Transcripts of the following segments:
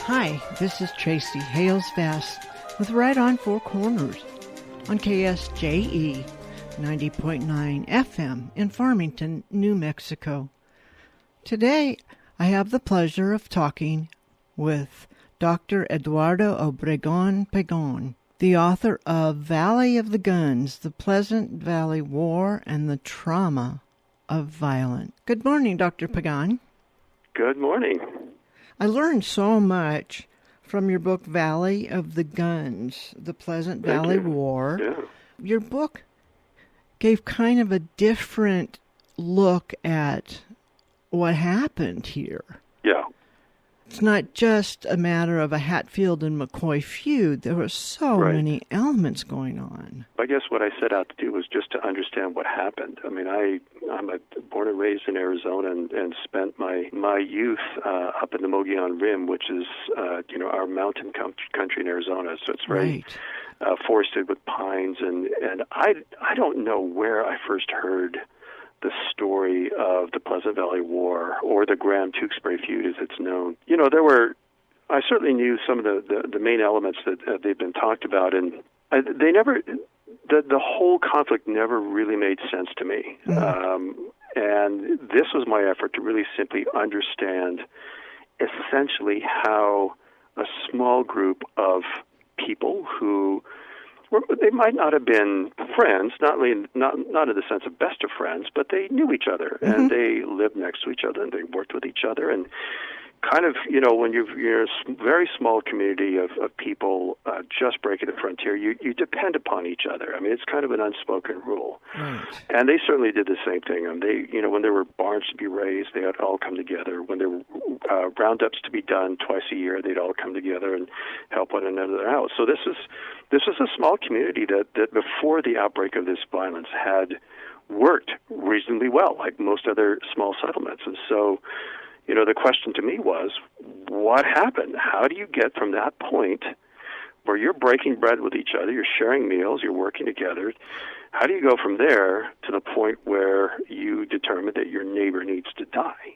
Hi, this is Tracy Hales Fast with Right on Four Corners on KSJE 90.9 FM in Farmington, New Mexico. Today, I have the pleasure of talking with Dr. Eduardo Obregon Pagán, the author of Valley of the Guns, the Pleasant Valley War and the Trauma of Violence. Good morning, Dr. Pagán. Good morning. I learned so much from your book, Valley of the Guns, the Pleasant Valley War. Yeah. Your book gave kind of a different look at what happened here. Yeah. It's not just a matter of a Hatfield and McCoy feud. There were so many elements going on. I guess what I set out to do was just to understand what happened. I mean, I'm born and raised in Arizona and spent my youth up in the Mogollon Rim, which is, our mountain country in Arizona. So it's very forested with pines. And I don't know where I first heard the story of the Pleasant Valley War or the Graham-Tewksbury feud as it's known. I certainly knew some of the main elements that they've been talked about, and the whole conflict never really made sense to me. Mm-hmm. And this was my effort to really simply understand essentially how a small group of people who they might not have been friends, not in the sense of best of friends, but they knew each other, mm-hmm. and they lived next to each other, and they worked with each other, and kind of, when you're a very small community of people just breaking the frontier, you depend upon each other. I mean, it's kind of an unspoken rule. Right. And they certainly did the same thing. And when there were barns to be raised, they would all come together. When there were roundups to be done twice a year, they'd all come together and help one another out. So this is a small community that before the outbreak of this violence had worked reasonably well, like most other small settlements. And so, the question to me was, what happened? How do you get from that point where you're breaking bread with each other, you're sharing meals, you're working together, how do you go from there to the point where you determine that your neighbor needs to die?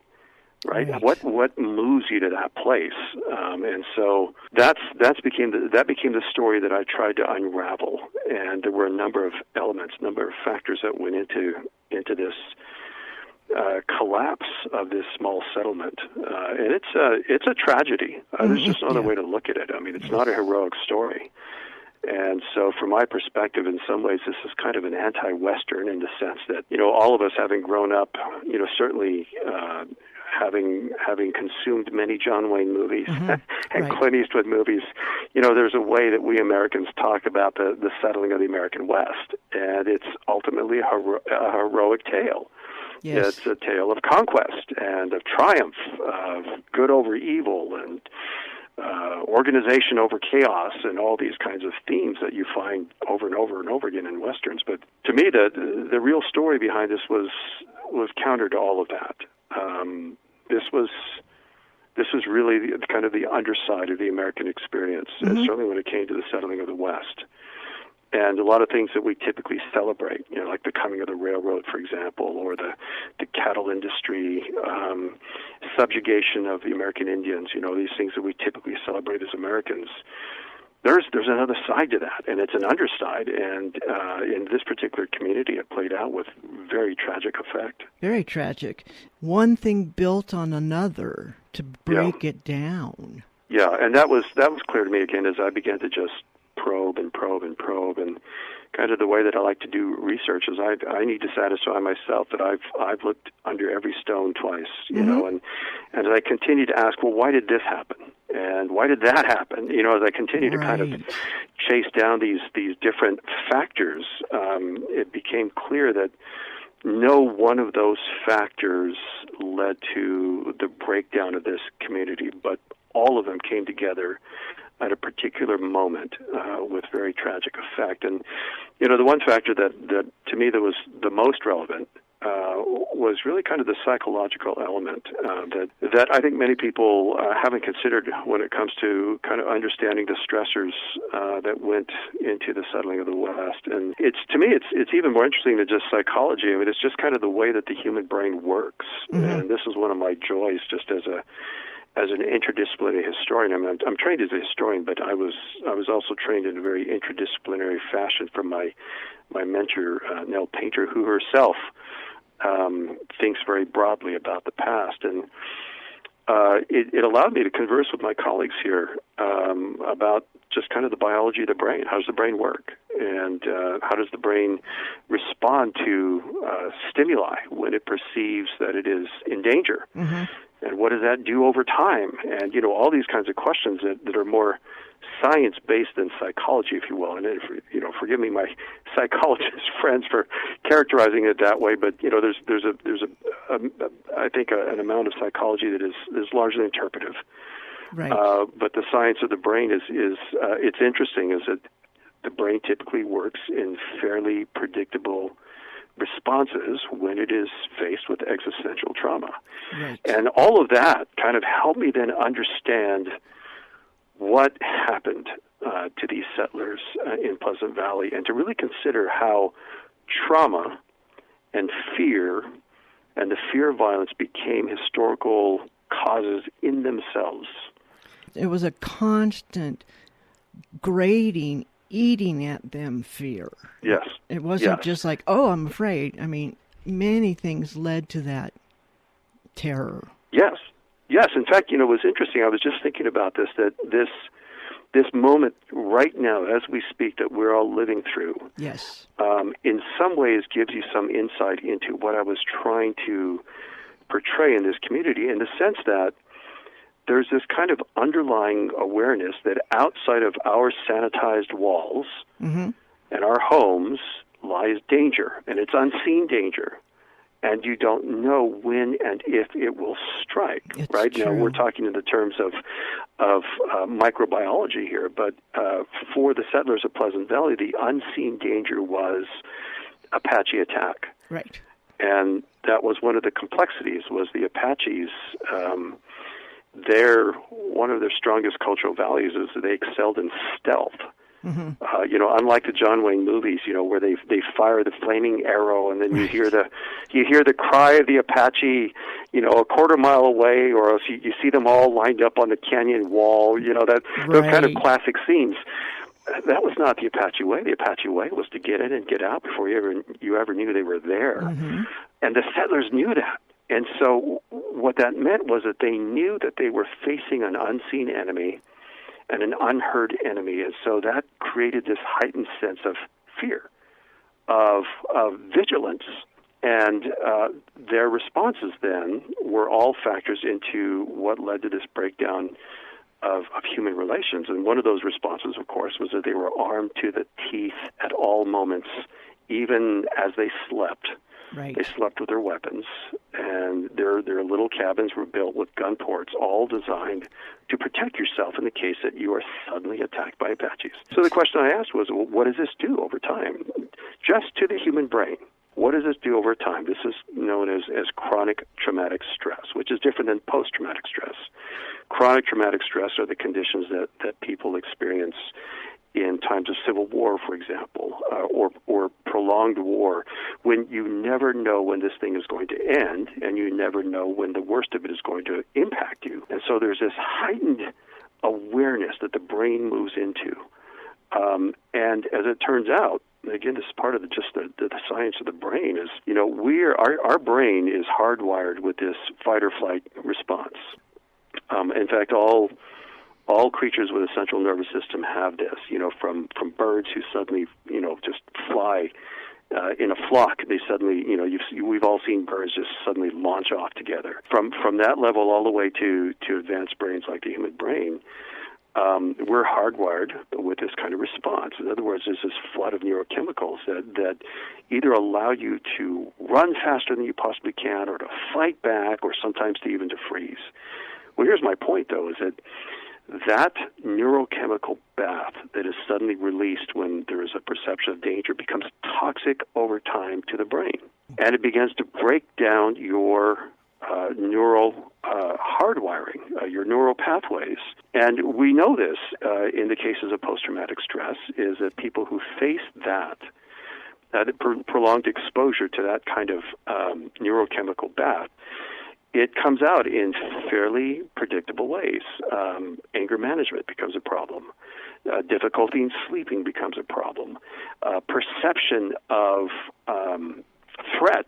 Right? What moves you to that place? And so that became the story that I tried to unravel. And there were a number of elements, a number of factors that went into this collapse of this small settlement, and it's a tragedy. There's just no other way to look at it. I mean, it's not a heroic story, and so from my perspective, in some ways, this is kind of an anti-Western in the sense that all of us having grown up, certainly having consumed many John Wayne movies mm-hmm. and Clint Eastwood movies, there's a way that we Americans talk about the settling of the American West, and it's ultimately a heroic tale. Yes. It's a tale of conquest and of triumph, of good over evil, and organization over chaos, and all these kinds of themes that you find over and over and over again in Westerns. But to me, the real story behind this was counter to all of that. This was really kind of the underside of the American experience, mm-hmm. certainly when it came to the settling of the West. And a lot of things that we typically celebrate, like the coming of the railroad, for example, or the cattle industry, subjugation of the American Indians, these things that we typically celebrate as Americans. There's another side to that, and it's an underside. And in this particular community, it played out with very tragic effect. Very tragic. One thing built on another to break it down. Yeah, and that was clear to me again as I began to just probe, and kind of the way that I like to do research is I need to satisfy myself that I've looked under every stone twice, mm-hmm. and as I continue to ask, well, why did this happen? And why did that happen? As I continue to kind of chase down these different factors, it became clear that no one of those factors led to the breakdown of this community, but all of them came together at a particular moment with very tragic effect. And, the one factor that to me that was the most relevant was really kind of the psychological element that I think many people haven't considered when it comes to kind of understanding the stressors that went into the settling of the West. And to me, it's even more interesting than just psychology. I mean, it's just kind of the way that the human brain works. Mm-hmm. And this is one of my joys just as as an interdisciplinary historian. I mean, I'm trained as a historian, but I was also trained in a very interdisciplinary fashion from my mentor, Nell Painter, who herself thinks very broadly about the past. And it allowed me to converse with my colleagues here about just kind of the biology of the brain. How does the brain work? And how does the brain respond to stimuli when it perceives that it is in danger? Mm-hmm. And what does that do over time? And, all these kinds of questions that are more science-based than psychology, if you will. And, forgive me, my psychologist friends, for characterizing it that way, but, there's I think an amount of psychology that is largely interpretive. Right. But the science of the brain is it's interesting, is that the brain typically works in fairly predictable responses when it is faced with existential trauma. Right. And all of that kind of helped me then understand what happened to these settlers in Pleasant Valley, and to really consider how trauma and fear and the fear of violence became historical causes in themselves. It was a constant grating, eating at them fear. Yes. It wasn't just like, oh, I'm afraid. I mean, many things led to that terror. Yes. In fact, it was interesting. I was just thinking about this, that this moment right now, as we speak, that we're all living through, yes, in some ways gives you some insight into what I was trying to portray in this community, in the sense that there's this kind of underlying awareness that outside of our sanitized walls mm-hmm. and our homes lies danger, and it's unseen danger. And you don't know when and if it will strike. It's right true. Now, we're talking in the terms of microbiology here, but for the settlers of Pleasant Valley, the unseen danger was Apache attack. Right. And that was one of the complexities. Was the Apaches? One of their strongest cultural values is that they excelled in stealth. Mm-hmm. Unlike the John Wayne movies, where they fire the flaming arrow, and then you hear the cry of the Apache, a quarter mile away, or else you see them all lined up on the canyon wall. Those kind of classic scenes. That was not the Apache way. The Apache way was to get in and get out before you ever knew they were there. Mm-hmm. And the settlers knew that. And so what that meant was that they knew that they were facing an unseen enemy and an unheard enemy. And so that created this heightened sense of fear, of vigilance. And their responses then were all factors into what led to this breakdown of human relations. And one of those responses, of course, was that they were armed to the teeth at all moments, even as they slept. Right. They slept with their weapons, and their little cabins were built with gun ports, all designed to protect yourself in the case that you are suddenly attacked by Apaches. So the question I asked was, well, what does this do over time? Just to the human brain. What does this do over time? This is known as chronic traumatic stress, which is different than post-traumatic stress. Chronic traumatic stress are the conditions that people experience in times of civil war, for example, or prolonged war, when you never know when this thing is going to end, and you never know when the worst of it is going to impact you. And so there's this heightened awareness that the brain moves into. And as it turns out, again, this is part of the science of the brain, is, our brain is hardwired with this fight or flight response. In fact, all creatures with a central nervous system have this, from birds who suddenly, just fly in a flock. They suddenly, we've all seen birds just suddenly launch off together. From that level all the way to advanced brains like the human brain, we're hardwired with this kind of response. In other words, there's this flood of neurochemicals that either allow you to run faster than you possibly can, or to fight back, or sometimes to even to freeze. Well, here's my point, though, is that neurochemical bath that is suddenly released when there is a perception of danger becomes toxic over time to the brain. And it begins to break down your neural hardwiring, your neural pathways. And we know this in the cases of post-traumatic stress, is that people who face that prolonged exposure to that kind of neurochemical bath, it comes out in fairly predictable ways. anger management becomes a problem. Difficulty in sleeping becomes a problem. Perception of threat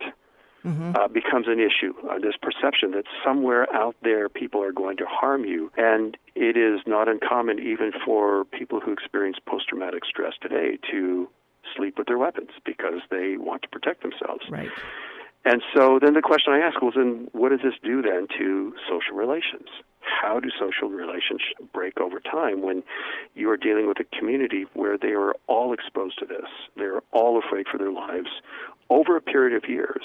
becomes an issue. This perception that somewhere out there people are going to harm you. And it is not uncommon even for people who experience post-traumatic stress today to sleep with their weapons because they want to protect themselves. Right. And so then the question I ask was, then what does this do then to social relations? How do social relations break over time when you are dealing with a community where they are all exposed to this? They're all afraid for their lives over a period of years.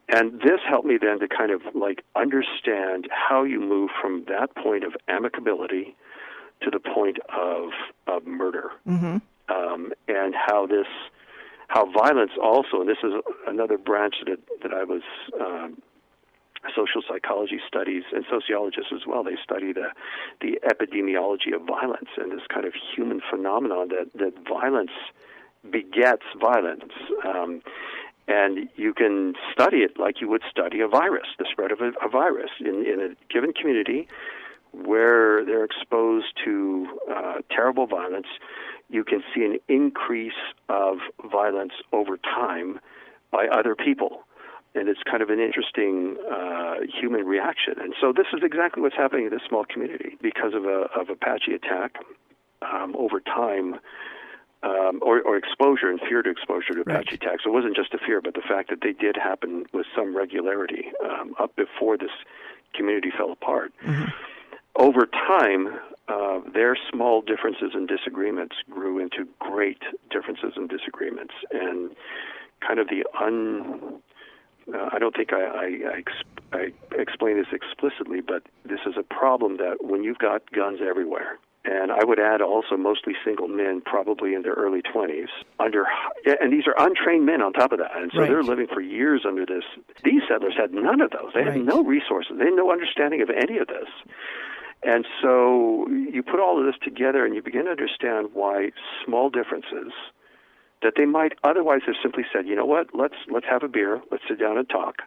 And this helped me then to kind of like understand how you move from that point of amicability to the point of murder. And how violence also, and this is another branch that I was, social psychology studies, and sociologists as well, they study the epidemiology of violence and this kind of human phenomenon that violence begets violence. And you can study it like you would study a virus, the spread of a virus. In a given community where they're exposed to terrible violence, you can see an increase of violence over time by other people. And it's kind of an interesting human reaction. And so this is exactly what's happening in this small community because of Apache attack over time, or exposure and fear to exposure to Apache attacks. So it wasn't just a fear, but the fact that they did happen with some regularity up before this community fell apart. Over time, their small differences and disagreements grew into great differences and disagreements, and kind of I don't think I explain this explicitly, but this is a problem that when you've got guns everywhere, and I would add also mostly single men, probably in their early 20s, and these are untrained men on top of that, and so they're living for years under this. These settlers had none of those. They had no resources. They had no understanding of any of this. And so you put all of this together and you begin to understand why small differences that they might otherwise have simply said, you know what, let's have a beer, let's sit down and talk,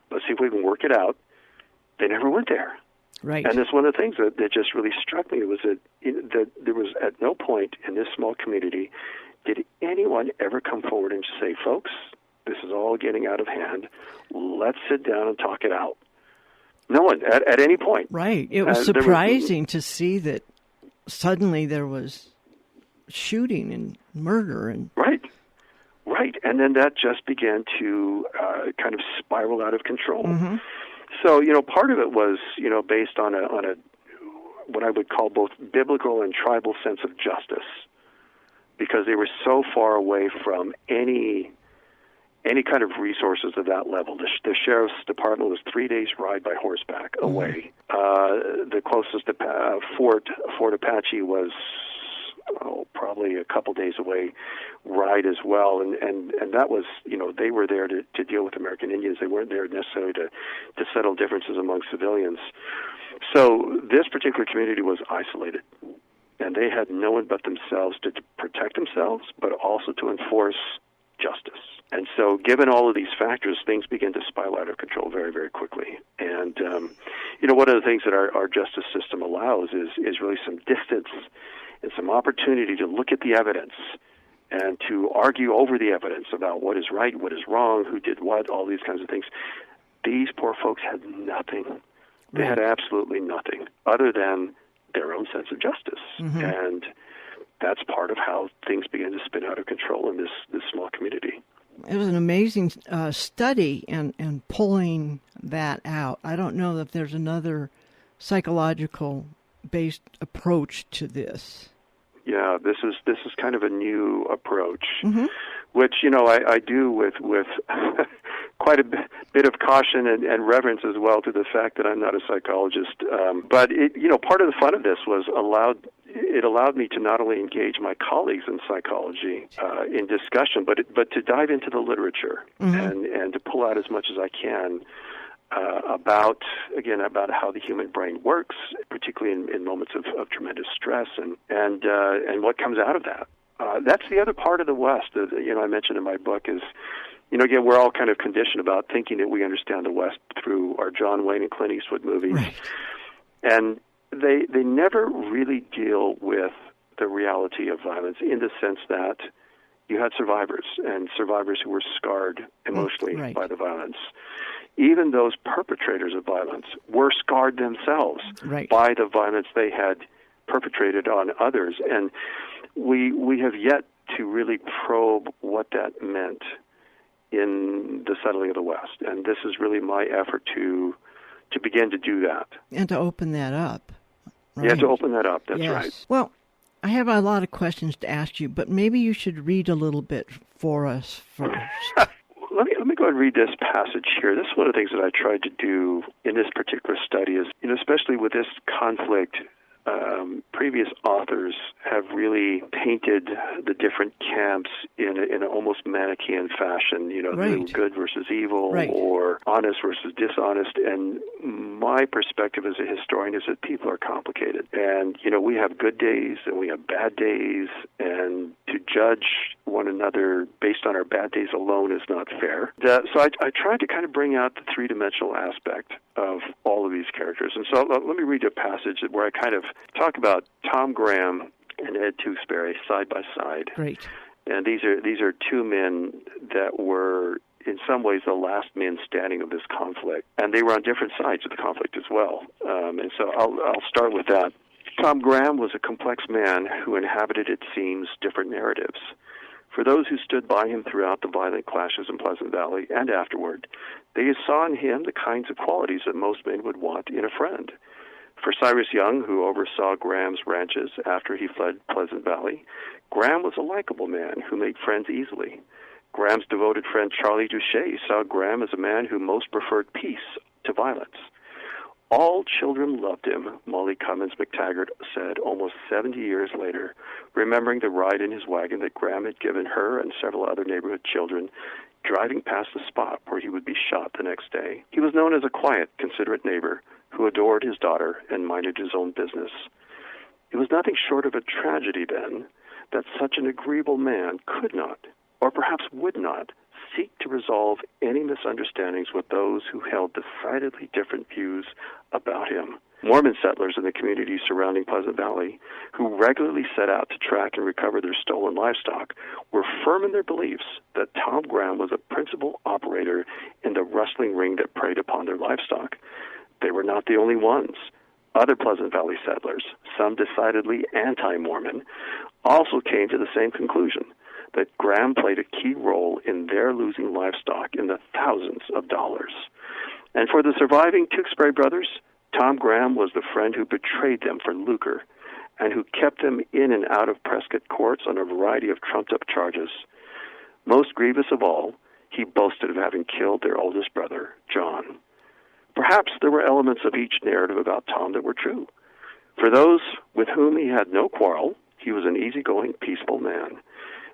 let's see if we can work it out. They never went there. Right. And that's one of the things that just really struck me was that there was at no point in this small community did anyone ever come forward and say, folks, this is all getting out of hand. Let's sit down and talk it out. No one at any point. Right. It was surprising to see that suddenly there was shooting and murder and right. And then that just began to kind of spiral out of control. So part of it was based on a what I would call both biblical and tribal sense of justice, because they were so far away from any kind of resources of that level. The sheriff's department was 3 days' ride by horseback away. The closest Fort Apache was probably a couple days away ride as well. And that was, they were there to deal with American Indians. They weren't there necessarily to settle differences among civilians. So this particular community was isolated. And they had no one but themselves to protect themselves, but also to enforce justice. And so given all of these factors, things begin to spiral out of control very, very quickly. And, one of the things that our justice system allows is really some distance and some opportunity to look at the evidence and to argue over the evidence about what is right, what is wrong, who did what, all these kinds of things. These poor folks had nothing. They had absolutely nothing other than their own sense of justice. And that's part of how things began to spin out of control in this small community. It was an amazing study and pulling that out. I don't know if there's another psychological-based approach to this. Yeah, this is kind of a new approach, which I do with quite a bit of caution and reverence as well to the fact that I'm not a psychologist. But part of the fun of this was it allowed me to not only engage my colleagues in psychology in discussion, but to dive into the literature and to pull out as much as I can about how the human brain works, particularly in moments of tremendous stress, and what comes out of that. That's the other part of the West that I mentioned in my book is, again, we're all kind of conditioned about thinking that we understand the West through our John Wayne and Clint Eastwood movies. Right. And they never really deal with the reality of violence in the sense that you had survivors, and survivors who were scarred emotionally by the violence. Even those perpetrators of violence were scarred themselves by the violence they had perpetrated on others. And we have yet to really probe what that meant in the settling of the West. And this is really my effort to begin to do that. And to open that up. Right? Yeah, to open that up. That's right. Well, I have a lot of questions to ask you, but maybe you should read a little bit for us first. Let me go and read this passage here. This is one of the things that I tried to do in this particular study is, especially with this conflict, previous authors have really painted the different camps in an almost Manichaean fashion, good versus evil or honest versus dishonest. And my perspective as a historian is that people are complicated. And, we have good days and we have bad days, and to judge one another based on our bad days alone is not fair. So I tried to kind of bring out the three-dimensional aspect of all of these characters. And so let me read a passage where I kind of talk about Tom Graham and Ed Tewksbury side by side. Great. And these are two men that were in some ways the last men standing of this conflict, and they were on different sides of the conflict as well. And so I'll start with that. Tom Graham was a complex man who inhabited, it seems, different narratives. For those who stood by him throughout the violent clashes in Pleasant Valley and afterward, they saw in him the kinds of qualities that most men would want in a friend. For Cyrus Young, who oversaw Graham's ranches after he fled Pleasant Valley, Graham was a likable man who made friends easily. Graham's devoted friend Charlie Duché saw Graham as a man who most preferred peace to violence. All children loved him, Molly Cummins McTaggart said almost 70 years later, remembering the ride in his wagon that Graham had given her and several other neighborhood children, driving past the spot where he would be shot the next day. He was known as a quiet, considerate neighbor who adored his daughter and minded his own business. It was nothing short of a tragedy, then, that such an agreeable man could not, or perhaps would not, seek to resolve any misunderstandings with those who held decidedly different views about him. Mormon settlers in the communities surrounding Pleasant Valley, who regularly set out to track and recover their stolen livestock, were firm in their beliefs that Tom Graham was a principal operator in the rustling ring that preyed upon their livestock. They were not the only ones. Other Pleasant Valley settlers, some decidedly anti-Mormon, also came to the same conclusion, that Graham played a key role in their losing livestock in the thousands of dollars. And for the surviving Tewksbury brothers, Tom Graham was the friend who betrayed them for lucre and who kept them in and out of Prescott courts on a variety of trumped-up charges. Most grievous of all, he boasted of having killed their oldest brother, John. Perhaps there were elements of each narrative about Tom that were true. For those with whom he had no quarrel, he was an easygoing, peaceful man.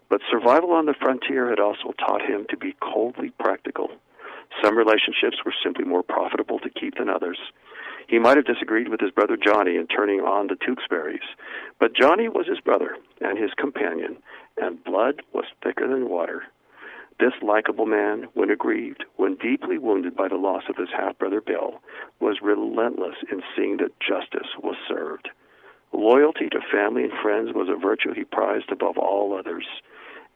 But survival on the frontier had also taught him to be coldly practical. Some relationships were simply more profitable to keep than others. He might have disagreed with his brother Johnny in turning on the Tewksburys, but Johnny was his brother and his companion, and blood was thicker than water. This likable man, when aggrieved, when deeply wounded by the loss of his half-brother Bill, was relentless in seeing that justice was served. Loyalty to family and friends was a virtue he prized above all others.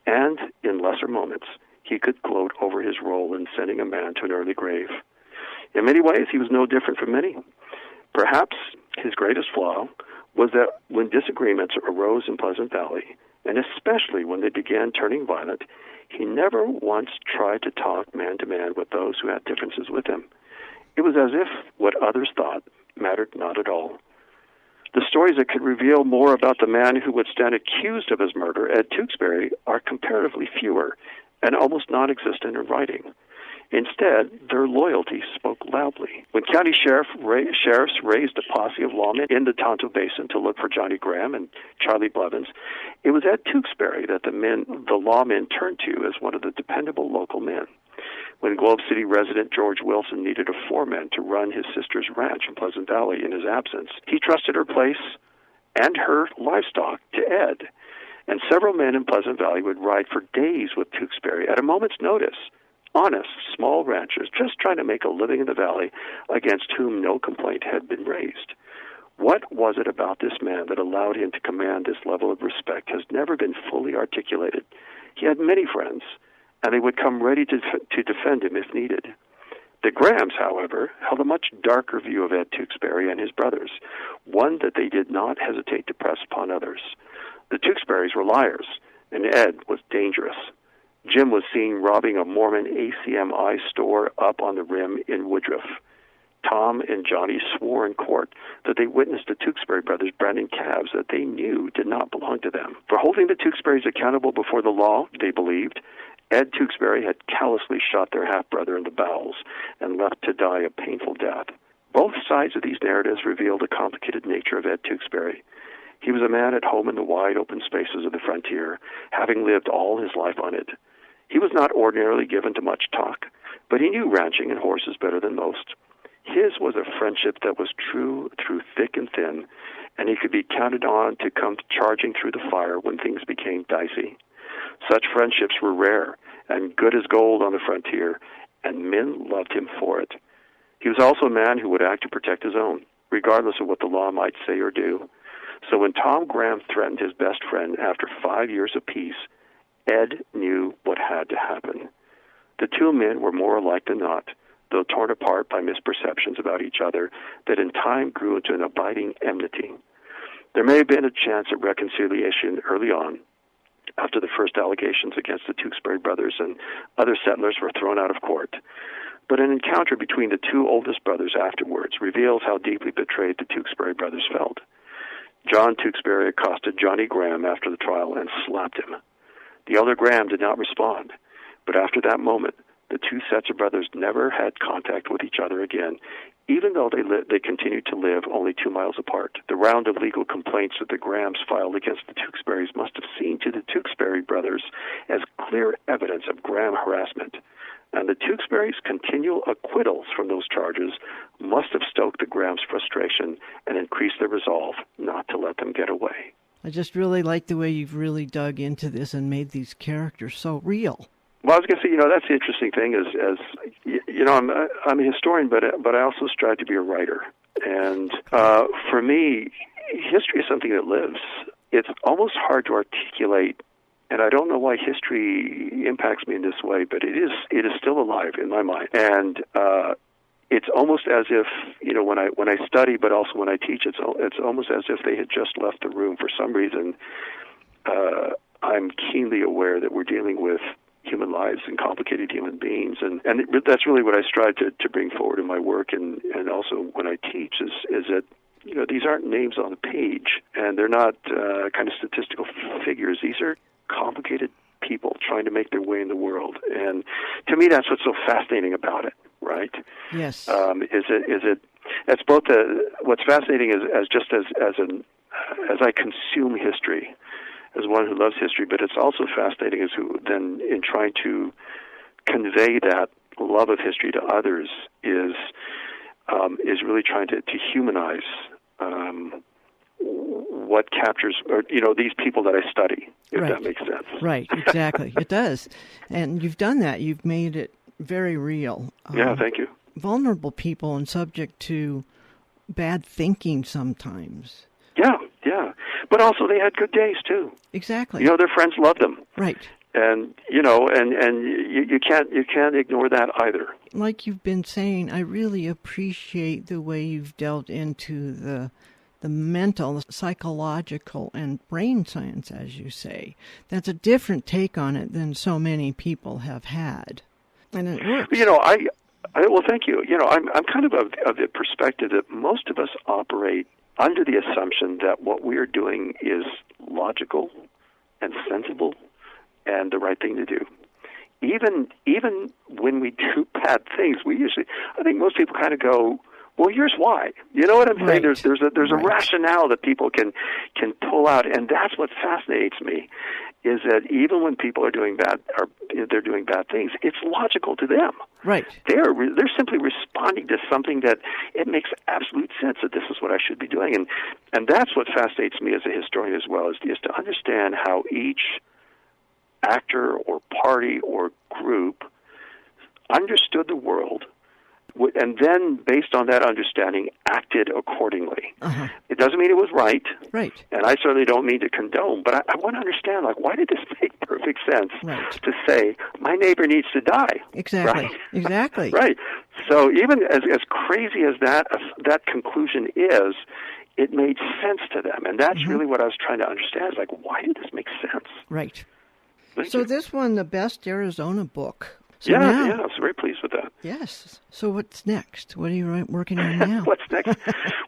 And, in lesser moments, he could gloat over his role in sending a man to an early grave. In many ways, he was no different from many. Perhaps his greatest flaw was that when disagreements arose in Pleasant Valley, and especially when they began turning violent, he never once tried to talk man-to-man with those who had differences with him. It was as if what others thought mattered not at all. The stories that could reveal more about the man who would stand accused of his murder, Ed Tewksbury, are comparatively fewer and almost non-existent in writing. Instead, their loyalty spoke loudly. When county sheriffs raised a posse of lawmen in the Tonto Basin to look for Johnny Graham and Charlie Blevins, it was Ed Tewksbury that the lawmen turned to as one of the dependable local men. When Globe City resident George Wilson needed a foreman to run his sister's ranch in Pleasant Valley in his absence, he trusted her place and her livestock to Ed. And several men in Pleasant Valley would ride for days with Tewksbury at a moment's notice. Honest, small ranchers just trying to make a living in the valley against whom no complaint had been raised. What was it about this man that allowed him to command this level of respect has never been fully articulated. He had many friends, and they would come ready to defend him if needed. The Grahams, however, held a much darker view of Ed Tewksbury and his brothers, one that they did not hesitate to press upon others. The Tewksburys were liars, and Ed was dangerous. Jim was seen robbing a Mormon ACMI store up on the Rim in Woodruff. Tom and Johnny swore in court that they witnessed the Tewksbury brothers branding calves that they knew did not belong to them. For holding the Tewksburys accountable before the law, they believed, Ed Tewksbury had callously shot their half-brother in the bowels and left to die a painful death. Both sides of these narratives reveal the complicated nature of Ed Tewksbury. He was a man at home in the wide open spaces of the frontier, having lived all his life on it. He was not ordinarily given to much talk, but he knew ranching and horses better than most. His was a friendship that was true through thick and thin, and he could be counted on to come charging through the fire when things became dicey. Such friendships were rare and good as gold on the frontier, and men loved him for it. He was also a man who would act to protect his own, regardless of what the law might say or do. So when Tom Graham threatened his best friend after 5 years of peace, Ed knew what had to happen. The two men were more alike than not, though torn apart by misperceptions about each other that in time grew into an abiding enmity. There may have been a chance at reconciliation early on, after the first allegations against the Tewksbury brothers and other settlers were thrown out of court. But an encounter between the two oldest brothers afterwards reveals how deeply betrayed the Tewksbury brothers felt. John Tewksbury accosted Johnny Graham after the trial and slapped him. The elder Graham did not respond, but after that moment, the two sets of brothers never had contact with each other again, even though they continued to live only 2 miles apart. The round of legal complaints that the Grahams filed against the Tewksburys must have seemed to the Tewksbury brothers as clear evidence of Graham harassment, and the Tewksburys' continual acquittals from those charges must have stoked the Grahams' frustration and increased their resolve not to let them get away. I just really like the way you've really dug into this and made these characters so real. Well, I was going to say, that's the interesting thing is I'm a historian, but I also strive to be a writer. And for me, history is something that lives. It's almost hard to articulate, and I don't know why history impacts me in this way, but it is still alive in my mind. And it's almost as if, when I study, but also when I teach, it's almost as if they had just left the room. For some reason, I'm keenly aware that we're dealing with human lives and complicated human beings, and that's really what I strive to bring forward in my work, and also when I teach is that these aren't names on a page, and they're not kind of statistical figures. These are complicated people trying to make their way in the world, and to me that's what's so fascinating about it, right? Yes. It's both what's fascinating is as I consume history, as one who loves history, but it's also fascinating as who then in trying to convey that love of history to others is really trying to humanize what captures these people that I study, if right. That makes sense. Right, exactly. It does. And you've done that. You've made it very real. Yeah, thank you. Vulnerable people and subject to bad thinking sometimes. Yeah. But also they had good days too. Exactly. Their friends loved them. Right. And you can't ignore that either. Like you've been saying, I really appreciate the way you've delved into the mental, the psychological, and brain science, as you say. That's a different take on it than so many people have had. And it works. Well, thank you. I'm kind of the perspective that most of us operate under the assumption that what we are doing is logical and sensible and the right thing to do. Even when we do bad things, I think most people kind of go, well, here's why. You know what I'm saying? Right. There's a rationale that people can pull out, and that's what fascinates me, is that even when people are doing bad things, it's logical to them. Right. They're simply responding to something that it makes absolute sense that this is what I should be doing, and that's what fascinates me as a historian as well, is to understand how each actor or party or group understood the world, and then, based on that understanding, acted accordingly. Uh-huh. It doesn't mean it was right. Right. And I certainly don't mean to condone, but I want to understand, like, why did this make perfect sense to say, my neighbor needs to die? Exactly. Right? Exactly. Right. So even as crazy as that conclusion is, it made sense to them. And that's really what I was trying to understand. Is like, why did this make sense? Right. Thank so you. This won the Best Arizona Book. So yeah, now, I was very pleased with that. Yes. So what's next? What are you working on now? What's next?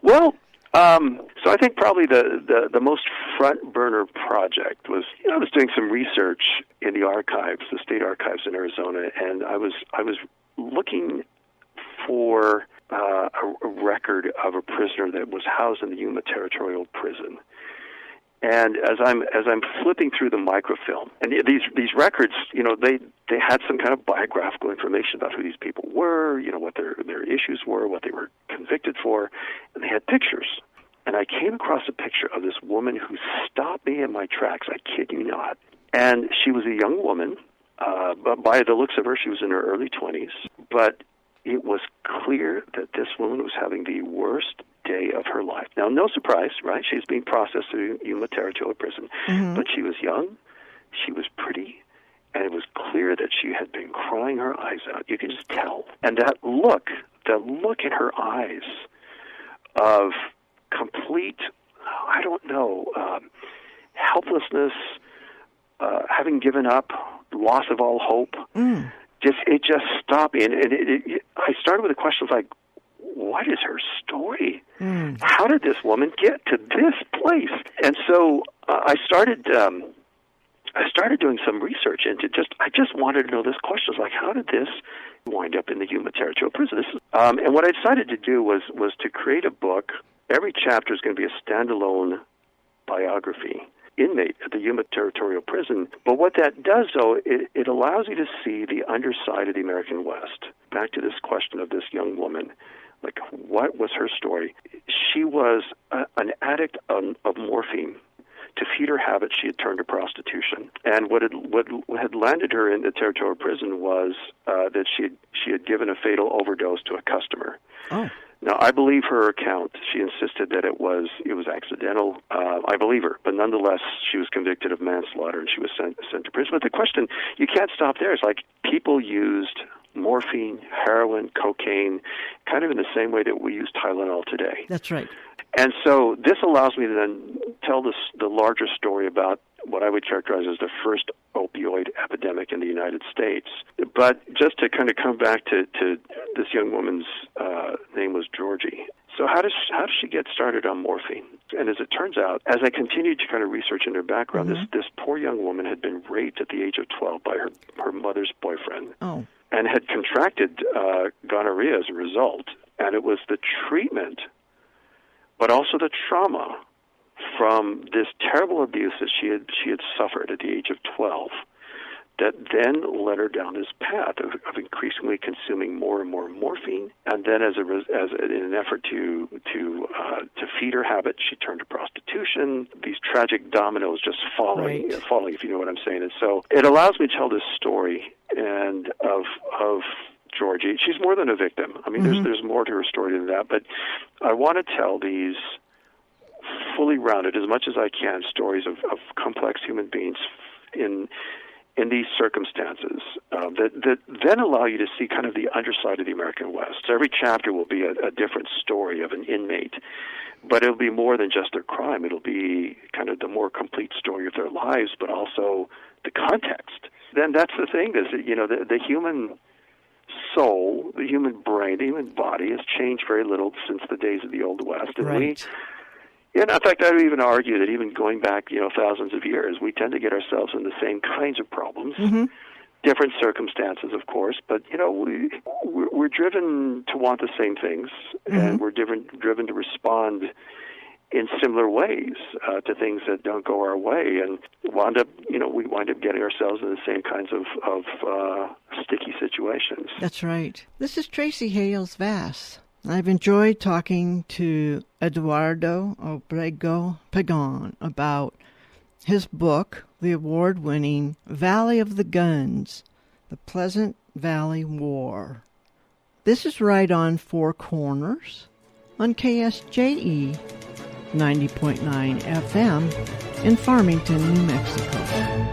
Well, so I think probably the most front burner project was, I was doing some research in the archives, the state archives in Arizona, and I was looking for a record of a prisoner that was housed in the Yuma Territorial Prison. And as I'm flipping through the microfilm, and these records, they had some kind of biographical information about who these people were, what their issues were, what they were convicted for, and they had pictures. And I came across a picture of this woman who stopped me in my tracks. I kid you not. And she was a young woman. But by the looks of her, she was in her early 20s. But it was clear that this woman was having the worst day of her life. Now, no surprise, right? She's being processed through Yuma Territorial Prison. But she was young, she was pretty, and it was clear that she had been crying her eyes out. You could just tell. And that look in her eyes of complete, helplessness, having given up, loss of all hope, it just stopped me. And I started with the questions like, what is her story? How did this woman get to this place? And so I started doing some research into I just wanted to know this question. Like, how did this wind up in the Yuma Territorial Prison? And what I decided to do was to create a book. Every chapter is going to be a standalone biography, inmate at the Yuma Territorial Prison. But what that does, though, it allows you to see the underside of the American West. Back to this question of this young woman. Like, what was her story? She was an addict of morphine. To feed her habit, she had turned to prostitution. And what had landed her in the territorial prison was that she had given a fatal overdose to a customer. Oh. Now, I believe her account. She insisted that it was accidental. I believe her, but nonetheless, she was convicted of manslaughter and she was sent to prison. But the question, you can't stop there. It's like people used morphine, heroin, cocaine, kind of in the same way that we use Tylenol today. That's right. And so this allows me to then tell the larger story about what I would characterize as the first opioid epidemic in the United States. But just to kind of come back to this young woman's name was Georgie. So how does she get started on morphine? And as it turns out, as I continued to kind of research into her background, this poor young woman had been raped at the age of 12 by her mother's boyfriend. Oh. And had contracted gonorrhea as a result. And it was the treatment, but also the trauma from this terrible abuse that she had suffered at the age of 12 that then led her down this path of increasingly consuming more and more morphine. And then as in an effort to feed her habit, she turned to prostitution. These tragic dominoes just falling, if you know what I'm saying. And so it allows me to tell this story and of Georgie. She's more than a victim. I mean, there's more to her story than that. But I want to tell these fully rounded, as much as I can, stories of complex human beings in these circumstances that then allow you to see kind of the underside of the American West. So every chapter will be a different story of an inmate, but it'll be more than just their crime. It'll be kind of the more complete story of their lives, but also the context. Then that's the thing, is that, the human soul, the human brain, the human body has changed very little since the days of the Old West. And in fact, I would even argue that even going back, thousands of years, we tend to get ourselves in the same kinds of problems, different circumstances, of course, but, we're driven to want the same things, and we're driven to respond in similar ways to things that don't go our way, and we wind up getting ourselves in the same kinds of sticky situations. That's right. This is Tracy Hales-Vass. I've enjoyed talking to Eduardo Pagán about his book, the award-winning Valley of the Guns, The Pleasant Valley War. This is Right on Four Corners on KSJE 90.9 FM in Farmington, New Mexico.